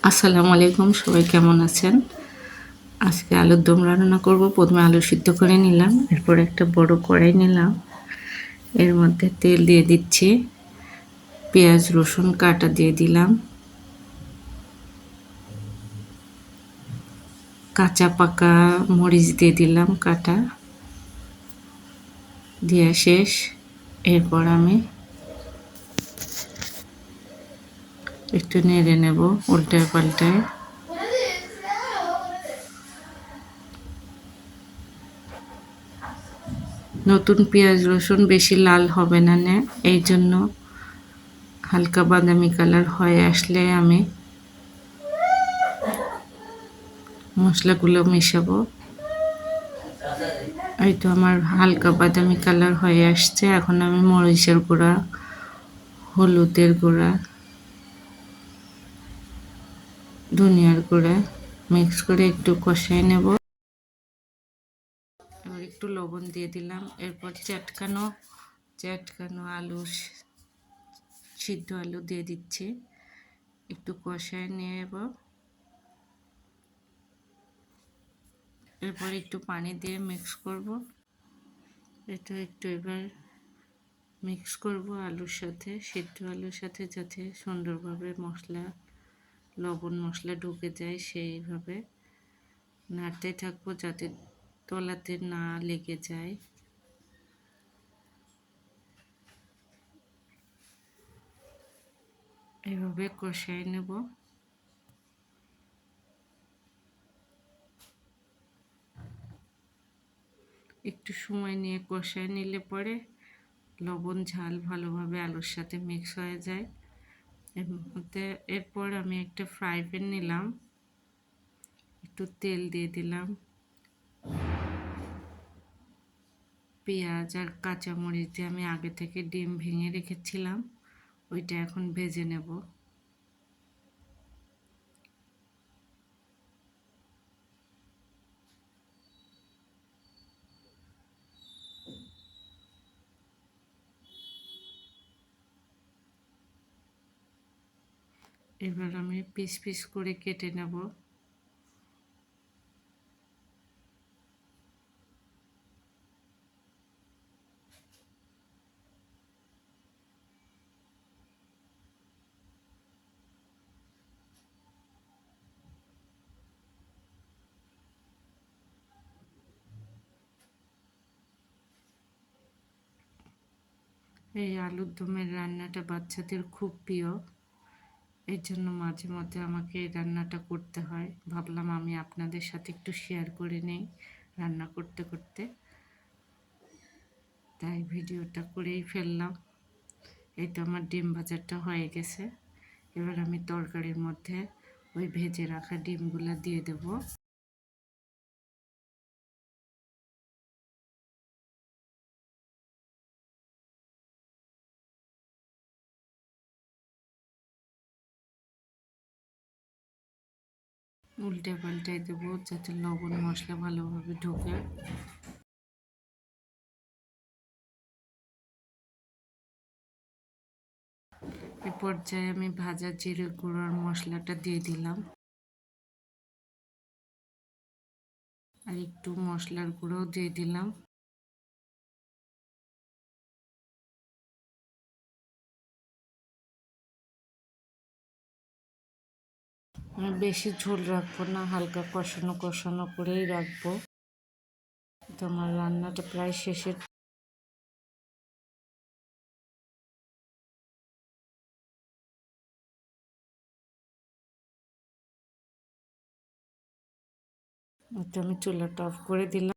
আসসালামু আলাইকুম, সবাই কেমন আছেন? আজকে আলুর দম রান্না করব। প্রথমে আলু সিদ্ধ করে নিলাম, এরপর একটা বড় কড়াই নিলাম, এর মধ্যে তেল দিয়ে দিচ্ছি, পেঁয়াজ রসুন কাটা দিয়ে দিলাম, কাঁচা পাকা মরিচ দিয়ে দিলাম কাটা, দেওয়া শেষ। এরপর আমি একটু নেড়ে নেব উল্টায় পাল্টায়। নতুন পেঁয়াজ রসুন বেশি লাল হবে না, এই জন্য হালকা বাদামি কালার হয়ে আসলে আমি মশলাগুলো মেশাবো। এই তো আমার হালকা বাদামি কালার হয়ে আসছে। এখন আমি মরিচের গুঁড়া, হলুদের গুঁড়া, ধনিয়ার গুঁড়া মিক্স করে একটু কষাই নেব। এবার একটু লবণ দিয়ে দিলাম। এরপর চ্যাটকানো আলু, সিদ্ধ আলু দিয়ে দিচ্ছি, একটু কষায় নেব। এরপর একটু পানি দিয়ে মিক্স করব। এটা একটু এবার মিক্স করব আলুর সাথে, সিদ্ধ আলুর সাথে, যাতে সুন্দরভাবে লবণ মশলা ঢুকে যায়। সেইভাবে নাড়তে থাকবো যাতে তলাতে না লেগে যায়। এভাবে কষাই নেব। একটু সময় নিয়ে কষায় নিলে পরে লবণ ঝাল ভালোভাবে আলুর সাথে মিক্স হয়ে যায়। এর মধ্যে এরপর আমি একটা ফ্রাই প্যান নিলাম, একটু তেল দিয়ে দিলাম, পেঁয়াজ আর কাঁচামরিচ দিয়ে আমি আগে থেকে ডিম ভেঙে রেখেছিলাম, ওইটা এখন ভেজে নেব। এবার আমি পিস পিস করে কেটে নেব। এই আলুর দমের রান্নাটা বাচ্চাদের খুব প্রিয়, এর জন্য মাঝে মধ্যে আমাকে এই রান্নাটা করতে হয়। ভাবলাম আমি আপনাদের সাথে একটু শেয়ার করে নেই রান্না করতে করতে, তাই ভিডিওটা করেই ফেললাম। এই তো আমার ডিম ভাজাটা হয়ে গেছে। এবার আমি তরকারির মধ্যে ওই ভেজে রাখা ডিমগুলো দিয়ে দেব। উল্টে পাল্টাই দেবো যাতে লবণ মশলা ভালোভাবে ঢোকে। এ পর্যায়ে আমি ভাজা জিরে গুঁড়োর মশলাটা দিয়ে দিলাম, আর একটু মশলার গুঁড়োও দিয়ে দিলাম। আমি বেশি ঝোল রাখবো না, হালকা কষানো কষানো করেই রাখবো। তো আমার রান্নাটা প্রায় শেষের। তো আমি চুলাটা অফ করে দিলাম।